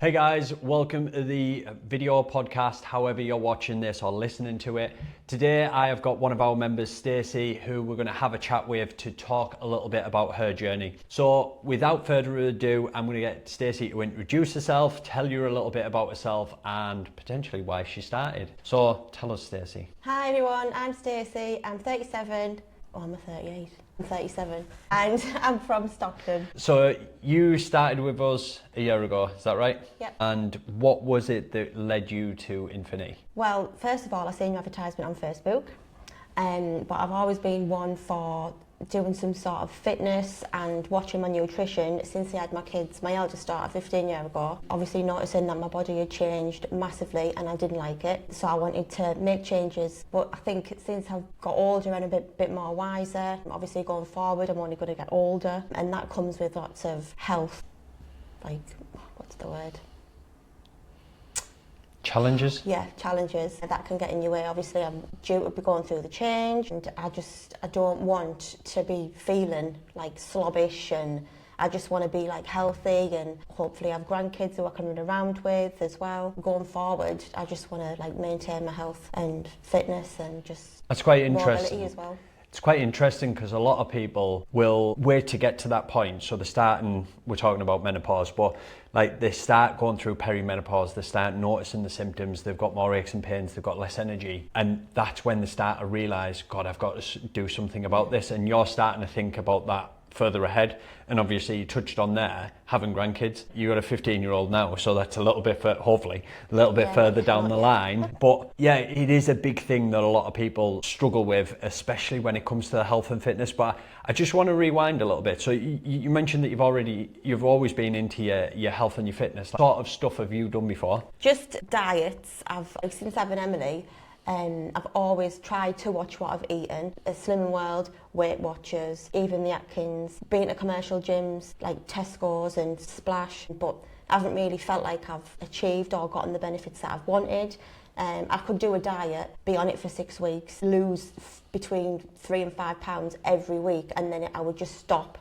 Hey guys, welcome to the video podcast, however you're watching this or listening to it. Today I have got one of our members, Stacey, who we're going to have a chat with to talk a little bit about her journey. So without further ado, I'm going to get Stacey to introduce herself, tell you a little bit about herself and potentially why she started. So tell us, Stacey. Hi everyone, I'm Stacey, I'm 37, I'm 38. I'm 37 and I'm from Stockton. So you started with us a year ago, is that right? Yep. And what was it that led you to Infinity? Well, first of all, I seen your advertisement on Facebook, but I've always been one for doing some sort of fitness and watching my nutrition since I had my kids. My eldest daughter 15 years ago, obviously noticing that my body had changed massively and I didn't like it, so I wanted to make changes. But I think since I've got older and a bit more wiser, obviously going forward I'm only going to get older, and that comes with lots of health, like, what's the word? Challenges? Yeah, challenges that can get in your way. Obviously I'm due to be going through the change and I don't want to be feeling like slobbish, and I just want to be like healthy and hopefully have grandkids who I can run around with as well. Going forward, I just want to like maintain my health and fitness and just That's quite interesting mobility as well. It's quite interesting because a lot of people will wait to get to that point. So they're starting, we're talking about menopause, but like they start going through perimenopause, they start noticing the symptoms, they've got more aches and pains, they've got less energy. And that's when they start to realise, God, I've got to do something about this. And you're starting to think about that further ahead. And obviously you touched on there, having grandkids. You got a 15-year-old now, so that's a little bit, hopefully, a little bit further down the line. But yeah, it is a big thing that a lot of people struggle with, especially when it comes to health and fitness. But I just want to rewind a little bit. So you mentioned that you've always been into your health and your fitness. What sort of stuff have you done before? Just diets. Since having Emily, I've always tried to watch what I've eaten. Slimming World, Weight Watchers, even the Atkins, been to commercial gyms like Tesco's and Splash, but I haven't really felt like I've achieved or gotten the benefits that I've wanted. I could do a diet, be on it for 6 weeks, lose between 3 and 5 pounds every week, and then I would just stop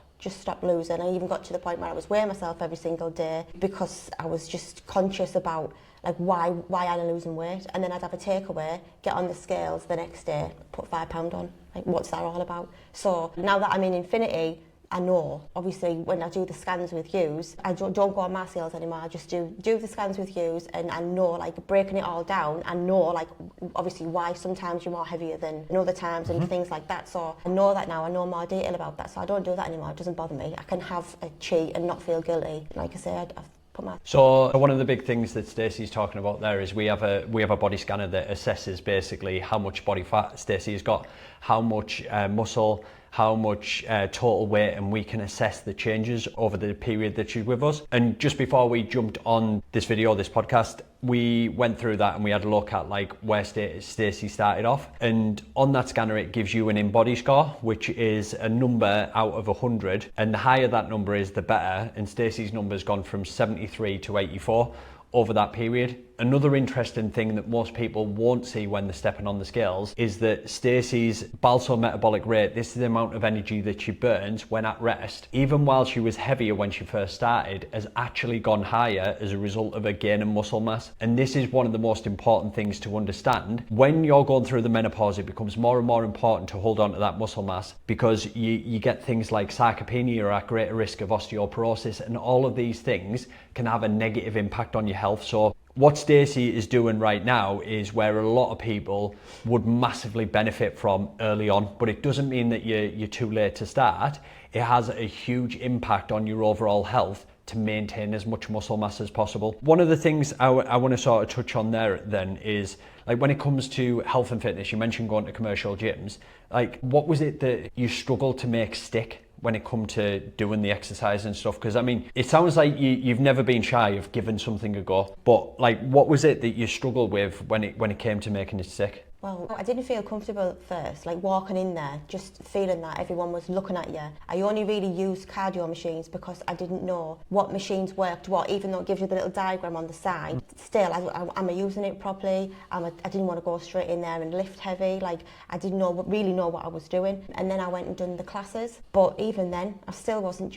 losing. I even got to the point where I was weighing myself every single day because I was just conscious about like why I'm losing weight, and then I'd have a takeaway, get on the scales the next day, put 5 pound on. Like, what's that all about? So now that I'm in Infinity, I know. Obviously, when I do the scans with yous, I don't go on my scales anymore. I just do the scans with yous, and I know, like, breaking it all down. I know, like, obviously why sometimes you're more heavier than other times and things like that. So I know that now. I know more detail about that. So I don't do that anymore. It doesn't bother me. I can have a cheat and not feel guilty. Like I say, I've put my... So one of the big things that Stacey's talking about there is we have a body scanner that assesses basically how much body fat Stacey's got, how much muscle, how much total weight, and we can assess the changes over the period that she's with us. And just before we jumped on this video, this podcast, we went through that and we had a look at like where Stacey started off. And on that scanner, it gives you an in-body score, which is a number out of 100. And the higher that number is, the better. And Stacey's number's gone from 73 to 84 over that period. Another interesting thing that most people won't see when they're stepping on the scales is that Stacey's basal metabolic rate, this is the amount of energy that she burns when at rest, even while she was heavier when she first started, has actually gone higher as a result of a gain in muscle mass. And this is one of the most important things to understand. When you're going through the menopause, it becomes more and more important to hold on to that muscle mass, because you get things like sarcopenia, you're at greater risk of osteoporosis, and all of these things can have a negative impact on your health. So what Stacey is doing right now is where a lot of people would massively benefit from early on, but it doesn't mean that you're too late to start. It has a huge impact on your overall health to maintain as much muscle mass as possible. One of the things I want to sort of touch on there then is, like, when it comes to health and fitness, you mentioned going to commercial gyms. Like, what was it that you struggled to make stick when it come to doing the exercise and stuff? Because I mean, it sounds like you've never been shy of giving something a go, but like, what was it that you struggled with when it came to making it stick? Well, I didn't feel comfortable at first, like walking in there, just feeling that everyone was looking at you. I only really used cardio machines because I didn't know what machines worked what, even though it gives you the little diagram on the side. Still, am I using it properly? I didn't want to go straight in there and lift heavy. Like, I didn't really know what I was doing. And then I went and done the classes. But even then, I still wasn't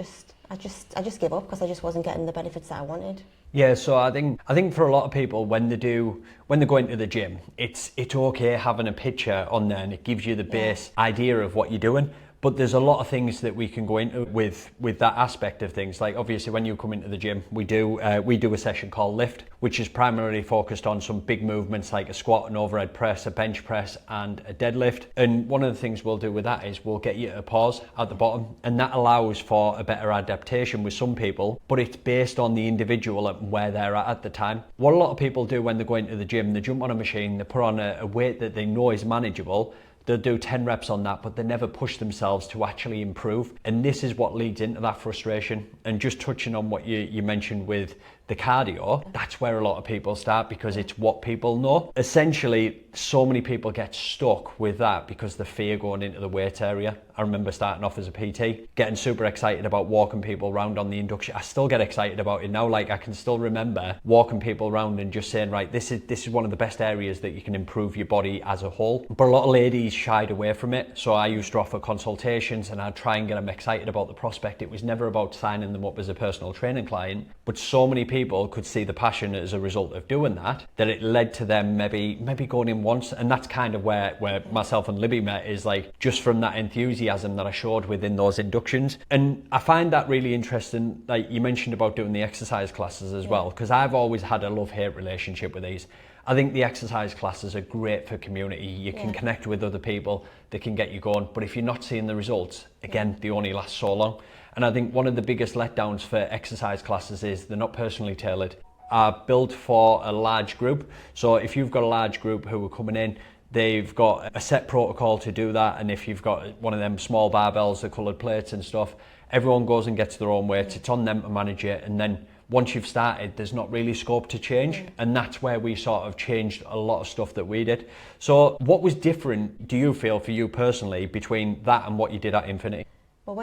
I just gave up because I just wasn't getting the benefits that I wanted. Yeah, so I think for a lot of people when they go into the gym, it's okay having a picture on there and it gives you the base idea of what you're doing. But there's a lot of things that we can go into with that aspect of things. Like obviously when you come into the gym, we do a session called Lift, which is primarily focused on some big movements like a squat, an overhead press, a bench press and a deadlift. And one of the things we'll do with that is we'll get you to pause at the bottom, and that allows for a better adaptation with some people, but it's based on the individual and where they're at the time. What a lot of people do when they go into the gym, they jump on a machine, they put on a weight that they know is manageable. They'll do 10 reps on that, but they never push themselves to actually improve. And this is what leads into that frustration. And just touching on what you mentioned with the cardio, that's where a lot of people start because it's what people know. Essentially, so many people get stuck with that because the fear going into the weight area. I remember starting off as a PT, getting super excited about walking people around on the induction. I still get excited about it now. Like I can still remember walking people around and just saying, right, this is one of the best areas that you can improve your body as a whole. But a lot of ladies shied away from it. So I used to offer consultations and I'd try and get them excited about the prospect. It was never about signing them up as a personal training client, but so many people could see the passion as a result of doing that it led to them maybe going in once. And that's kind of where myself and Libby met, is like just from that enthusiasm that I showed within those inductions. And I find that really interesting. Like you mentioned about doing the exercise classes as well, because I've always had a love-hate relationship with these. I think the exercise classes are great for community. You can connect with other people, they can get you going. But if you're not seeing the results, again, they only last so long. And I think one of the biggest letdowns for exercise classes is they're not personally tailored. Are built for a large group. So if you've got a large group who are coming in, they've got a set protocol to do that. And if you've got one of them small barbells, the coloured plates and stuff, everyone goes and gets their own weights. It's on them to manage it. And then once you've started, there's not really scope to change. And that's where we sort of changed a lot of stuff that we did. So what was different, do you feel, for you personally, between that and what you did at Infinity? Well,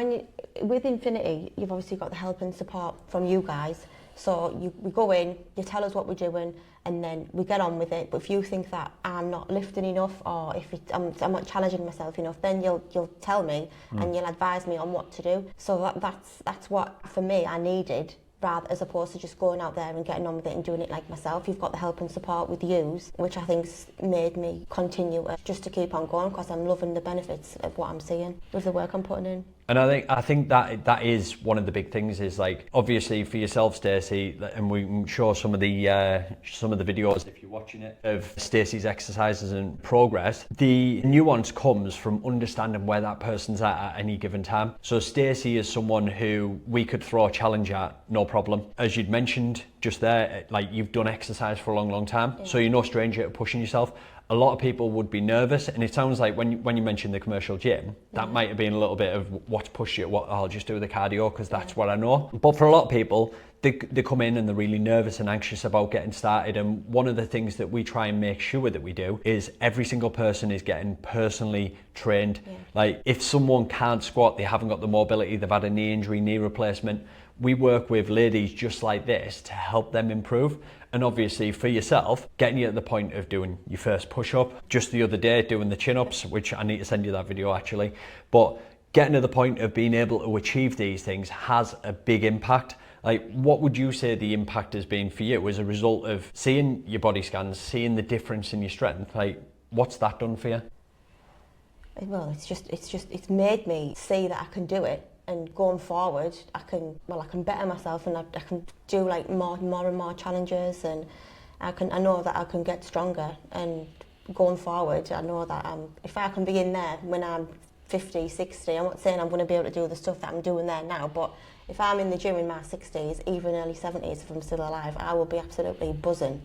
with Infinity, you've obviously got the help and support from you guys. So we go in, you tell us what we're doing, and then we get on with it. But if you think that I'm not lifting enough, or if I'm not challenging myself enough, then you'll tell me and you'll advise me on what to do. So that's what, for me, I needed, rather as opposed to just going out there and getting on with it and doing it like myself. You've got the help and support with yous, which I think's made me continue just to keep on going, because I'm loving the benefits of what I'm seeing with the work I'm putting in. And I think that is one of the big things, is like, obviously for yourself, Stacey, and we can show some of the videos if you're watching it of Stacey's exercises and progress. The nuance comes from understanding where that person's at any given time. So Stacey is someone who we could throw a challenge at, no problem. As you'd mentioned just there, like you've done exercise for a long time, so you're no stranger to pushing yourself. A lot of people would be nervous, and it sounds like when you mentioned the commercial gym, that might have been a little bit of what's pushed you. I'll just do the cardio because that's what I know. But for a lot of people, they come in and they're really nervous and anxious about getting started. And one of the things that we try and make sure that we do is every single person is getting personally trained. Like if someone can't squat, they haven't got the mobility, they've had a knee injury, knee replacement, we work with ladies just like this to help them improve. And obviously for yourself, getting you at the point of doing your first push-up, just the other day doing the chin-ups, which I need to send you that video actually, but getting to the point of being able to achieve these things has a big impact. Like, what would you say the impact has been for you as a result of seeing your body scans, seeing the difference in your strength? Like, what's that done for you? Well, it's made me see that I can do it. And going forward, I can better myself, and I can do like more and more challenges, and I know that I can get stronger. And going forward, I know that if I can be in there when I'm 50, 60, I'm not saying I'm going to be able to do the stuff that I'm doing there now, but if I'm in the gym in my 60s, even early 70s, if I'm still alive, I will be absolutely buzzing.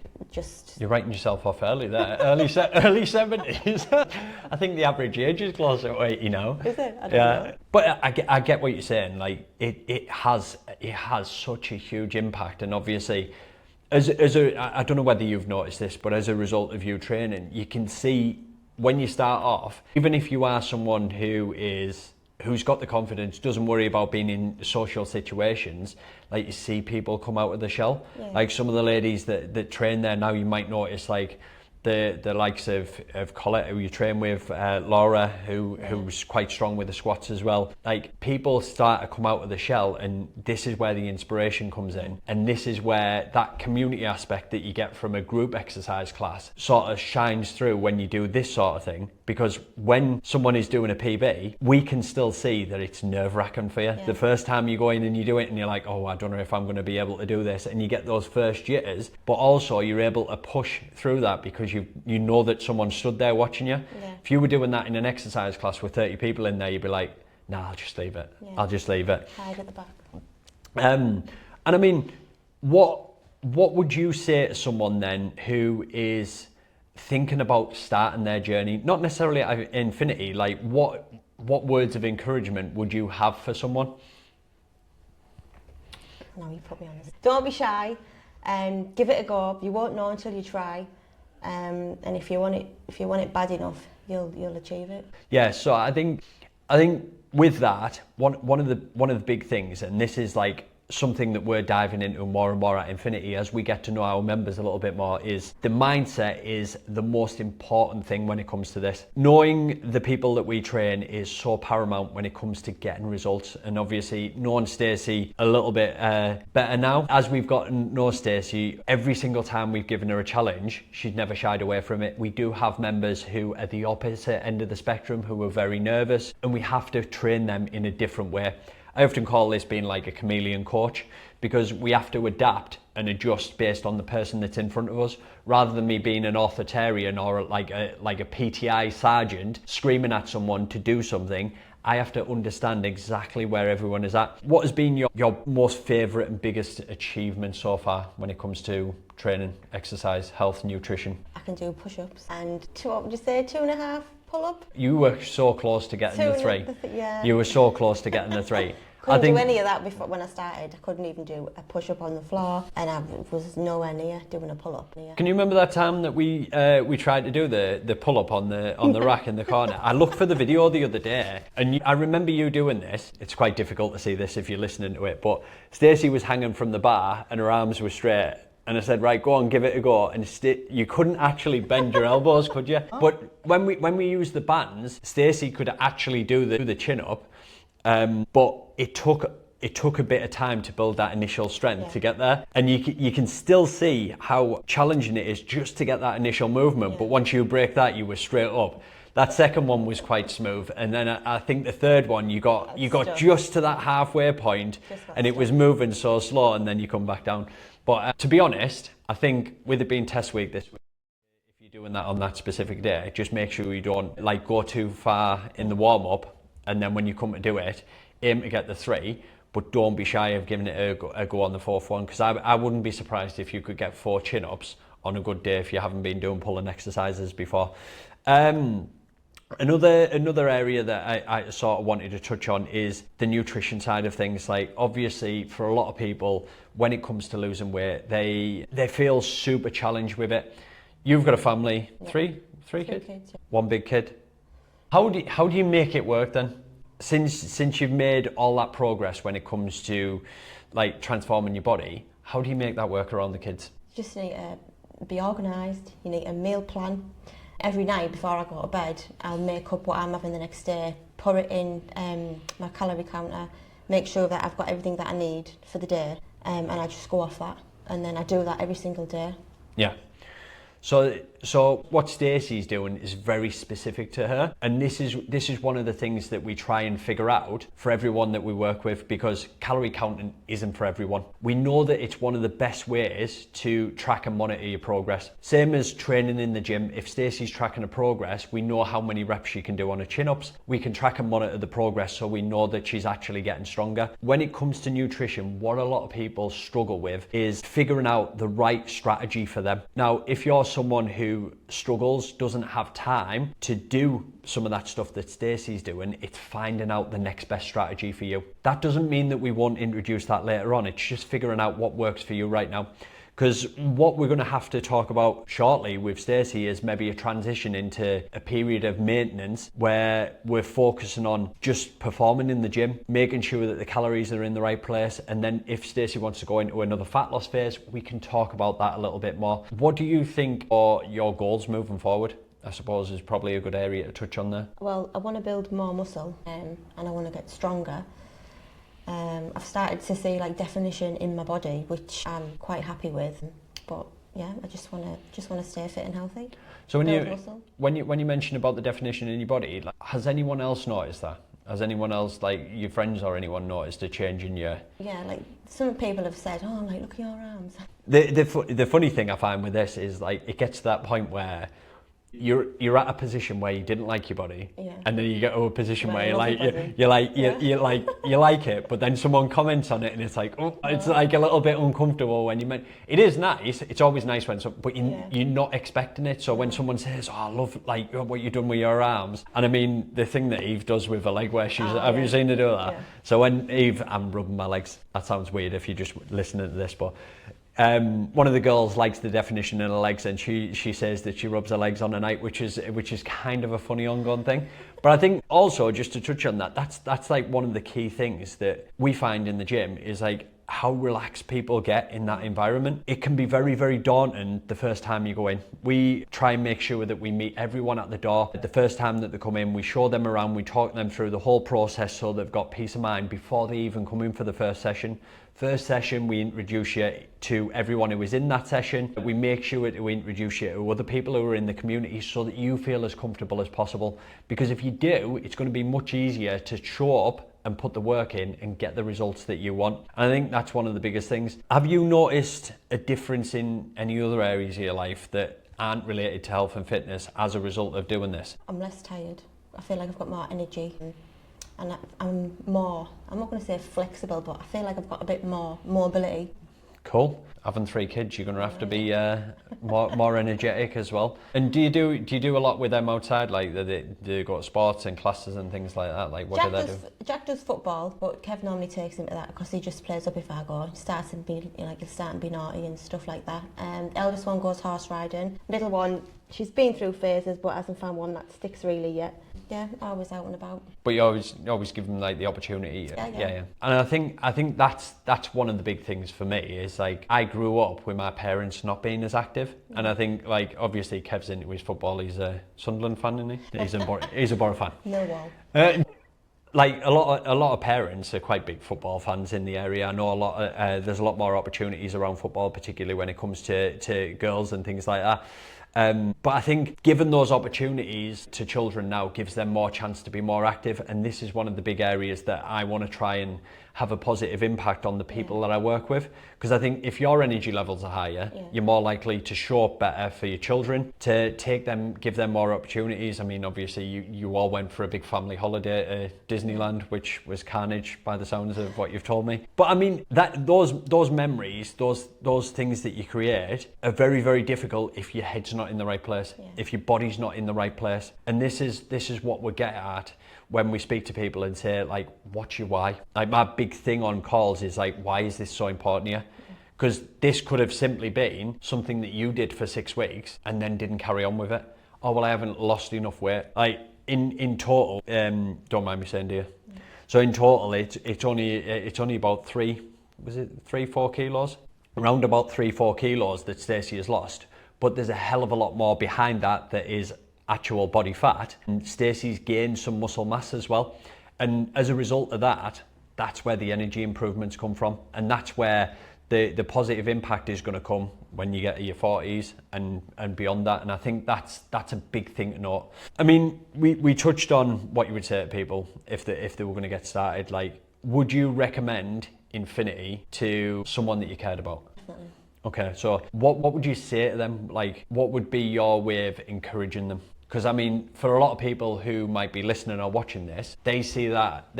You're writing yourself off early there. early 70s. I think the average age is closer to 80 now. Is it? I don't know. But I get what you're saying. Like it has such a huge impact, and obviously, I don't know whether you've noticed this, but as a result of you training, you can see when you start off, even if you are someone who's got the confidence, doesn't worry about being in social situations, like you see people come out of the shell. Like some of the ladies that train there now, you might notice like the likes of Colette, who you train with, Laura, who's quite strong with the squats as well. Like, people start to come out of the shell, and this is where the inspiration comes in, and this is where that community aspect that you get from a group exercise class sort of shines through when you do this sort of thing. Because when someone is doing a PB, we can still see that it's nerve-wracking for you. Yeah. The first time you go in and you do it and you're like, oh, I don't know if I'm going to be able to do this, and you get those first jitters, but also you're able to push through that because you know that someone stood there watching you. Yeah. If you were doing that in an exercise class with 30 people in there, you'd be like, nah, I'll just leave it. Yeah. I'll just leave it. Hide at the back. And I mean, what would you say to someone then who is thinking about starting their journey, not necessarily at Infinity, like what words of encouragement would you have for someone? No, you put me on this. Don't be shy, give it a go. You won't know until you try, and if you want it bad enough, you'll achieve it. Yeah, so I think with that, one of the big things, and this is like something that we're diving into more and more at Infinity as we get to know our members a little bit more, is the mindset is the most important thing when it comes to this. Knowing the people that we train is so paramount when it comes to getting results, and obviously knowing Stacey a little bit better now, as we've gotten to know Stacey, every single time we've given her a challenge, she's never shied away from it. We do have members who are the opposite end of the spectrum, who are very nervous, and we have to train them in a different way. I often call this being like a chameleon coach, because we have to adapt and adjust based on the person that's in front of us, rather than me being an authoritarian or like a PTI sergeant screaming at someone to do something. I have to understand exactly where everyone is at. What has been your most favourite and biggest achievement so far when it comes to training, exercise, health, nutrition? I can do push-ups and what would you say, 2.5 pull-up? You were so close to getting the 3. Yeah. You were so close to getting the 3. Couldn't do any of that before when I started. I couldn't even do a push-up on the floor, and I was nowhere near doing a pull-up. Can you remember that time that we tried to do the pull-up on the rack in the corner? I looked for the video the other day, and I remember you doing this. It's quite difficult to see this if you're listening to it, but Stacey was hanging from the bar and her arms were straight. And I said, right, go on, give it a go. And you couldn't actually bend your elbows, could you? But when we used the bands, Stacey could actually do the chin up, but it took a bit of time to build that initial strength to get there. And you can still see how challenging it is just to get that initial movement. Yeah. But once you break that, you were straight up. That second one was quite smooth, and then I think the third one you got just to that halfway point, and it was moving so slow, and then you come back down. But to be honest, I think with it being test week this week, if you're doing that on that specific day, just make sure you don't like go too far in the warm up, and then when you come to do it, aim to get the 3, but don't be shy of giving it a go on the 4th one, because I wouldn't be surprised if you could get 4 chin ups on a good day if you haven't been doing pulling exercises before. Another area that I sort of wanted to touch on is the nutrition side of things. Like, obviously for a lot of people, when it comes to losing weight, they feel super challenged with it. You've got a family, three kids? Yeah. 1 big kid. How do you make it work then? Since you've made all that progress when it comes to like transforming your body, how do you make that work around the kids? You just need to be organised. You need a meal plan. Every night before I go to bed, I'll make up what I'm having the next day, put it in my calorie counter, make sure that I've got everything that I need for the day, and I just go off that. And then I do that every single day. Yeah. So what Stacey's doing is very specific to her, and this is one of the things that we try and figure out for everyone that we work with, because calorie counting isn't for everyone. We know that it's one of the best ways to track and monitor your progress. Same as training in the gym. If Stacey's tracking her progress, we know how many reps she can do on her chin-ups. We can track and monitor the progress so we know that she's actually getting stronger. When it comes to nutrition, what a lot of people struggle with is figuring out the right strategy for them. Now, if you're someone who struggles, doesn't have time to do some of that stuff that Stacey's doing, it's finding out the next best strategy for you. That doesn't mean that we won't introduce that later on. It's just figuring out what works for you right now. Because what we're going to have to talk about shortly with Stacey is maybe a transition into a period of maintenance where we're focusing on just performing in the gym, making sure that the calories are in the right place, and then if Stacey wants to go into another fat loss phase, we can talk about that a little bit more. What do you think are your goals moving forward? I suppose is probably a good area to touch on there. Well, I want to build more muscle and I want to get stronger. I've started to see like definition in my body, which I'm quite happy with. But yeah, I just want to stay fit and healthy. So when you mention about the definition in your body, like, has anyone else noticed that? Has anyone else, like your friends or anyone, noticed a change in your? Yeah, like some people have said, oh, like look at your arms. The funny thing I find with this is like it gets to that point where you're at a position where you didn't like your body, and then you get to a position where you like it, but then someone comments on it and it's like, oh, it's like a little bit uncomfortable when you meant it is nice. It's always nice when but you're not expecting it. So when someone says, oh, I love like what you've done with your arms, and I mean the thing that Eve does with her leg where she's have you seen her do that? Yeah. So when Eve, I'm rubbing my legs. That sounds weird if you're just listening to this, but. One of the girls likes the definition in her legs, and she says that she rubs her legs on a night, which is kind of a funny ongoing thing. But I think also, just to touch on that, that's like one of the key things that we find in the gym is like how relaxed people get in that environment. It can be very, very daunting the first time you go in. We try and make sure that we meet everyone at the door. The first time that they come in, we show them around, we talk them through the whole process so they've got peace of mind before they even come in for the first session. First session, we introduce you to everyone who is in that session. We make sure that we introduce you to other people who are in the community so that you feel as comfortable as possible. Because if you do, it's going to be much easier to show up and put the work in and get the results that you want. And I think that's one of the biggest things. Have you noticed a difference in any other areas of your life that aren't related to health and fitness as a result of doing this? I'm less tired. I feel like I've got more energy. And I'm more, I'm not going to say flexible, but I feel like I've got a bit more mobility. Cool. Having 3 kids, you're going to have to be more energetic as well. And do you do a lot with them outside? Like do you go to sports and classes and things like that? Like what do they do? Jack does football, but Kev normally takes him to that because he just plays up if I go. He starts and be he'll start and be naughty and stuff like that. Eldest one goes horse riding. Little one, she's been through phases, but hasn't found one that sticks really yet. Yeah, always out and about. But you always give them like the opportunity. Yeah. And I think that's one of the big things for me is like I grew up with my parents not being as active, and I think like obviously Kev's into his football. He's a Sunderland fan, isn't he? He's a Borough fan. No wall. Like a lot of parents are quite big football fans in the area. I know there's a lot more opportunities around football, particularly when it comes to girls and things like that. But I think giving those opportunities to children now gives them more chance to be more active, and this is one of the big areas that I want to try and have a positive impact on the people that I work with, because I think if your energy levels are higher, you're more likely to show up better for your children, to give them more opportunities. I mean, obviously you all went for a big family holiday at Disneyland, which was carnage by the sounds of what you've told me. But I mean, that those memories, those things that you create are very, very difficult if your head's not in the right place, if your body's not in the right place. And this is what we get at when we speak to people and say, like, what's your why? Like, my big thing on calls is like, why is this so important here? Because this could have simply been something that you did for 6 weeks and then didn't carry on with it. Oh, well, I haven't lost enough weight. Like, in total, don't mind me saying, dear. So in total, it's only about 4 kilos? Around about 3-4 kilos that Stacey has lost. But there's a hell of a lot more behind that is actual body fat, and Stacey's gained some muscle mass as well, and as a result of that, that's where the energy improvements come from, and that's where the positive impact is going to come when you get to your 40s and beyond that. And I think that's a big thing to note. I mean, we touched on what you would say to people if they were going to get started. Like, would you recommend Infinity to someone that you cared about? Definitely. Okay, so what would you say to them? Like, what would be your way of encouraging them? Because I mean, for a lot of people who might be listening or watching this, they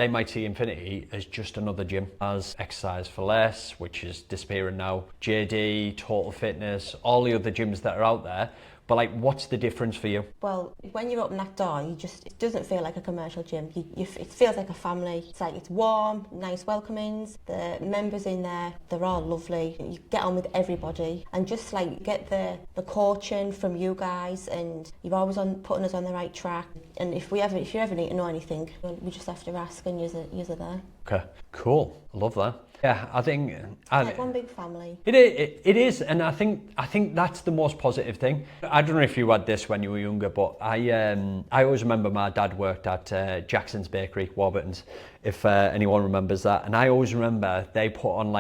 might see Infinity as just another gym, as Exercise for Less, which is disappearing now, JD, Total Fitness, all the other gyms that are out there, But like, what's the difference for you? Well, when you open that door, it doesn't feel like a commercial gym. It feels like a family. It's warm, nice welcomings. The members in there, they're all lovely. You get on with everybody, and just like get the coaching from you guys, and you're always putting us on the right track. And if you ever need to know anything, we just have to ask, and you're there. Okay, cool. I love that. Yeah, I think It's like one big family. It is, and I think that's the most positive thing. I don't know if you had this when you were younger, but I always remember my dad worked at Jackson's Bakery, Warburton's, if anyone remembers that. And I always remember they put on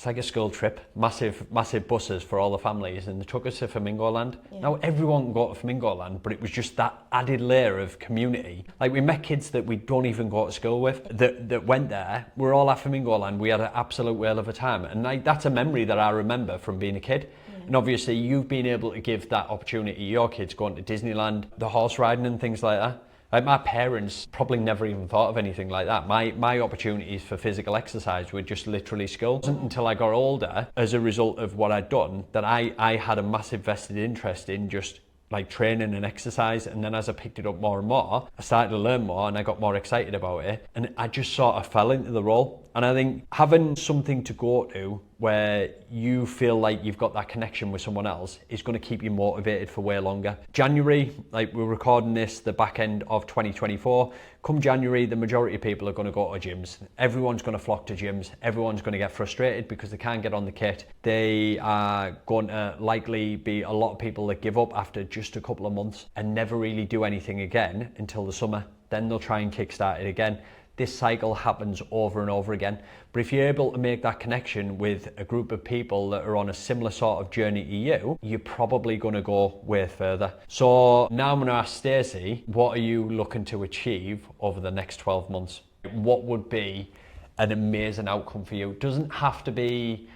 it's like a school trip, massive buses for all the families, and they took us to Flamingo Land. Yeah. Now everyone can go to Flamingo Land, but it was just that added layer of community. Like, we met kids that we don't even go to school with that went there. We're all at Flamingo Land. We had an absolute whale of a time, and that's a memory that I remember from being a kid. Yeah. And obviously you've been able to give that opportunity to your kids, going to Disneyland, the horse riding and things like that. Like, my parents probably never even thought of anything like that. My opportunities for physical exercise were just literally school. It wasn't until I got older, as a result of what I'd done, that I had a massive vested interest in just like training and exercise. And then as I picked it up more and more, I started to learn more, and I got more excited about it, and I just sort of fell into the role. And I think having something to go to where you feel like you've got that connection with someone else is going to keep you motivated for way longer. January, like, we're recording this the back end of 2024. Come January, the majority of people are going to go to gyms. Everyone's going to flock to gyms. Everyone's going to get frustrated because they can't get on the kit. They are going to likely be a lot of people that give up after just a couple of months and never really do anything again until the summer. Then they'll try and kickstart it again. This cycle happens over and over again. But if you're able to make that connection with a group of people that are on a similar sort of journey to you, you're probably going to go way further. So now I'm going to ask Stacey, what are you looking to achieve over the next 12 months? What would be an amazing outcome for you? It doesn't have to be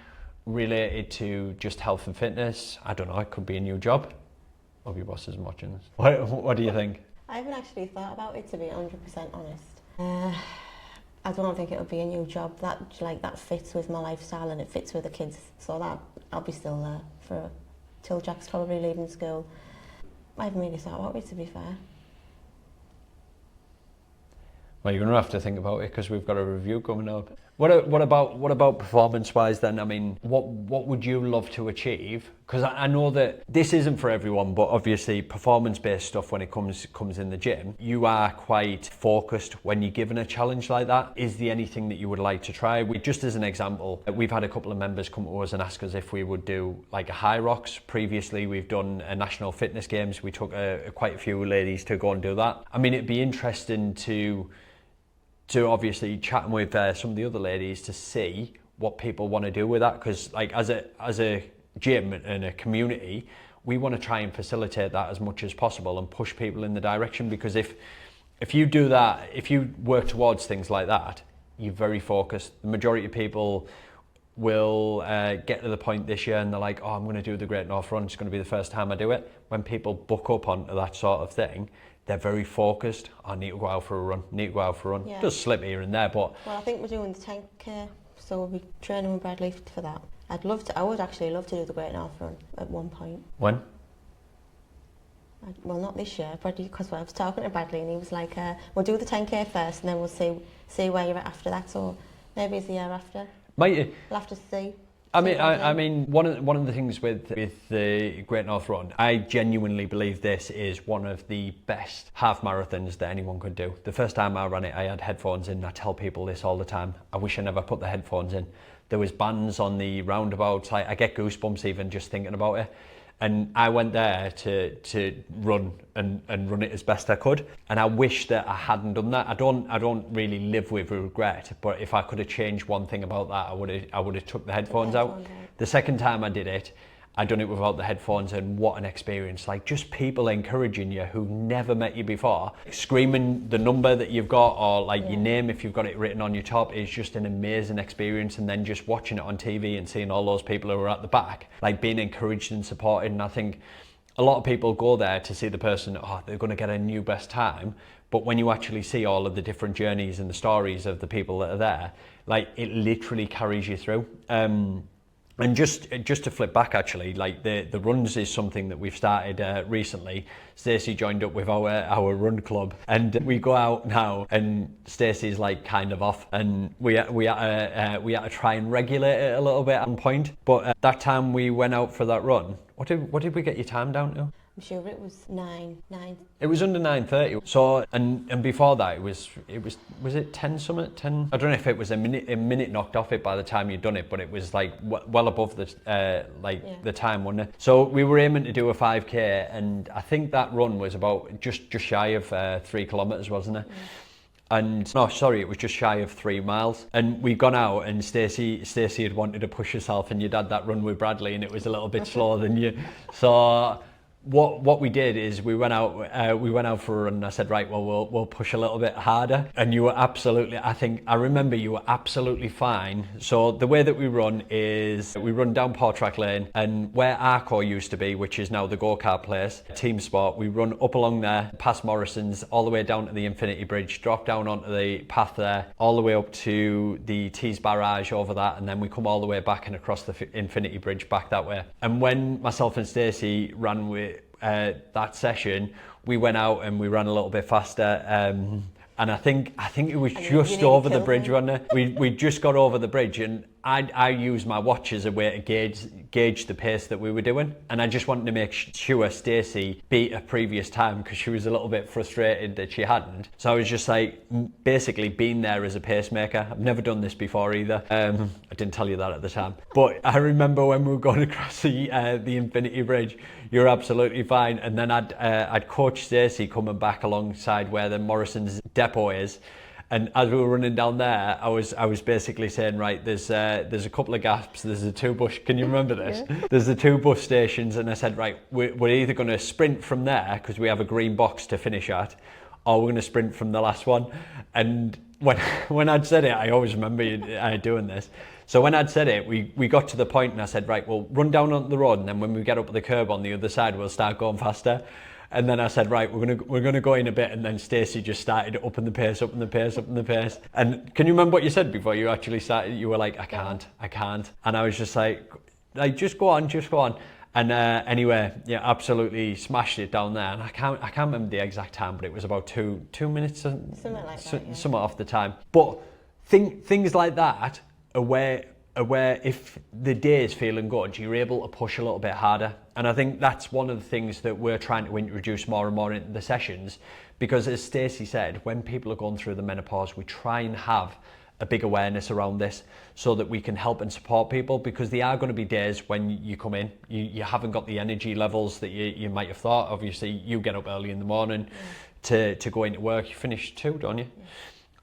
related to just health and fitness. I don't know, it could be a new job. Hope your boss isn't watching this. What do you think? I haven't actually thought about it, to be 100% honest. I don't think it would be a new job that fits with my lifestyle, and it fits with the kids, so that I'll be still there till Jack's probably leaving school. I haven't really thought about it, to be fair. Well, you're going to have to think about it because we've got a review coming up. What about performance-wise then? I mean, what would you love to achieve? Because I know that this isn't for everyone, but obviously performance-based stuff, when it comes in the gym, you are quite focused when you're given a challenge like that. Is there anything that you would like to try? Just as an example, we've had a couple of members come to us and ask us if we would do like a high rocks. Previously, we've done a national fitness games. We took quite a few ladies to go and do that. I mean, it'd be interesting to obviously chatting with some of the other ladies to see what people want to do with that, because like as a gym and a community, we want to try and facilitate that as much as possible and push people in the direction, because if you do that, if you work towards things like that, you're very focused. The majority of people will get to the point this year and they're like, oh, I'm going to do the Great North Run, it's going to be the first time I do it. When people book up onto that sort of thing, they're very focused. I need to go out for a run, Yeah. It does slip here and there, but... Well, I think we're doing the 10K, so we'll be training with Bradley for that. I would actually love to do the Great North Run at one point. When? Well, not this year, because I was talking to Bradley and he was like, we'll do the 10K first and then we'll see where you're at after that, so maybe it's the year after. Might you? We'll have to see. I mean, one of the things with the Great North Run, I genuinely believe this is one of the best half marathons that anyone could do. The first time I ran it, I had headphones in. I tell people this all the time. I wish I never put the headphones in. There was bands on the roundabouts. I get goosebumps even just thinking about it. And I went there to run and run it as best I could. And I wish that I hadn't done that. I don't really live with regret, but if I could have changed one thing about that, I would have took the headphones out. The second time I did it, I done it without the headphones, and what an experience. Like, just people encouraging you who never met you before, screaming the number that you've got, or like your name if you've got it written on your top, is just an amazing experience. And then just watching it on TV and seeing all those people who are at the back, like being encouraged and supported. And I think a lot of people go there to see the person, oh, they're going to get a new best time. But when you actually see all of the different journeys and the stories of the people that are there, like, it literally carries you through. And just to flip back, actually, like the runs is something that we've started recently. Stacey joined up with our run club, and we go out now, and Stacey's like kind of off, and we had to try and regulate it a little bit at one point. But that time we went out for that run, what did we get your time down to? I'm sure it was 9. It was under 9:30. So and before that it was it 10 something? 10. I don't know if it was a minute knocked off it by the time you'd done it, but it was like well above the the time, wasn't it? So we were aiming to do a 5k, and I think that run was about just shy of 3 kilometers, wasn't it? And no, sorry, it was just shy of 3 miles. And we'd gone out, and Stacey had wanted to push herself, and you'd had that run with Bradley, and it was a little bit slower than you. So what we did is we went out for a run, and I said, right, well, we'll push a little bit harder. And you were absolutely, I remember you were absolutely fine. So the way that we run is we run down Portrack Lane, and where Arco used to be, which is now the go-kart place, Team Sport, we run up along there, past Morrison's, all the way down to the Infinity Bridge, drop down onto the path there, all the way up to the Tees Barrage over that, and then we come all the way back and across the Infinity Bridge back that way. And when myself and Stacey ran with that session, we went out and we ran a little bit faster, and I think it was just over the bridge, wasn't it? We just got over the bridge, and I used my watch as a way to gauge the pace that we were doing, and I just wanted to make sure Stacey beat a previous time, because she was a little bit frustrated that she hadn't. So I was just like basically being there as a pacemaker. I've never done this before either. I didn't tell you that at the time, but I remember when we were going across the Infinity Bridge, you're absolutely fine. And then I'd coach Stacey coming back alongside where the Morrison's depot is. And as we were running down there, I was basically saying, right, there's a couple of gaps. There's the 2 bus. Can you remember this? Yeah. There's the 2 bus stations, and I said, right, we're either going to sprint from there because we have a green box to finish at, or we're going to sprint from the last one. And when I'd said it, I always remember doing this. So when I'd said it, we got to the point, and I said, right, we'll run down onto the road, and then when we get up the curb on the other side, we'll start going faster. And then I said, right, we're gonna go in a bit, and then Stacey just started upping the pace. And can you remember what you said before you actually started? You were like, I can't. And I was just like just go on. And anyway, yeah, absolutely smashed it down there. And I can't remember the exact time, but it was about two minutes, something like that, yeah. Somewhat off the time. But things like that are where if the day is feeling good, you're able to push a little bit harder. And I think that's one of the things that we're trying to introduce more and more into the sessions, because as Stacey said, when people are going through the menopause, we try and have a big awareness around this so that we can help and support people, because there are going to be days when you come in, you haven't got the energy levels that you might have thought. Obviously, you get up early in the morning to go into work. You finish at 2, don't you? Yeah.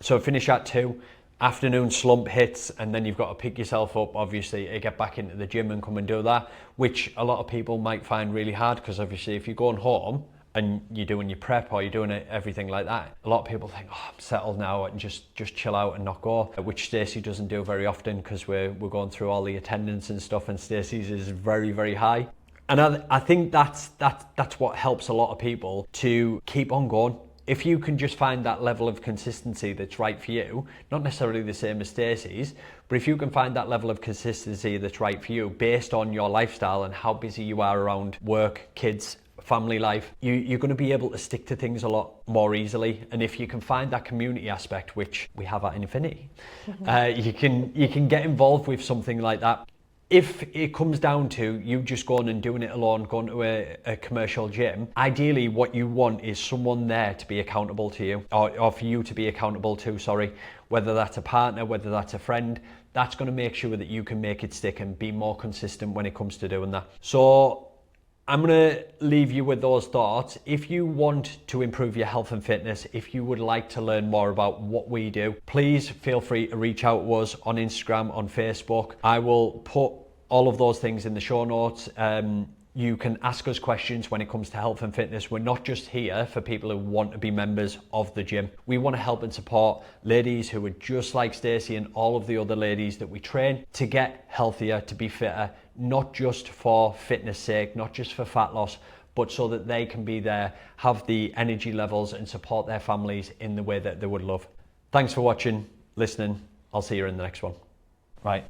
So finish at 2. Afternoon slump hits, and then you've got to pick yourself up, obviously, to get back into the gym and come and do that, which a lot of people might find really hard, because obviously if you're going home and you're doing your prep or you're doing everything like that, a lot of people think, oh, I'm settled now, and just chill out and not go, which Stacey doesn't do very often, because we're going through all the attendance and stuff, and Stacey's is very, very high. And I think that's what helps a lot of people to keep on going. If you can just find that level of consistency that's right for you, not necessarily the same as Stacey's, but if you can find that level of consistency that's right for you based on your lifestyle and how busy you are around work, kids, family life, you're going to be able to stick to things a lot more easily. And if you can find that community aspect, which we have at Infinity, you can get involved with something like that. If it comes down to you just going and doing it alone, going to a commercial gym, ideally what you want is someone there to be accountable to you, or for you to be accountable to, whether that's a partner, whether that's a friend. That's going to make sure that you can make it stick and be more consistent when it comes to doing that. So I'm going to leave you with those thoughts. If you want to improve your health and fitness, if you would like to learn more about what we do, please feel free to reach out to us on Instagram, on Facebook. I will put all of those things in the show notes. You can ask us questions when it comes to health and fitness. We're not just here for people who want to be members of the gym. We want to help and support ladies who are just like Stacey and all of the other ladies that we train to get healthier, to be fitter, not just for fitness sake, not just for fat loss, but so that they can be there, have the energy levels and support their families in the way that they would love. Thanks for watching, listening. I'll see you in the next one. Right.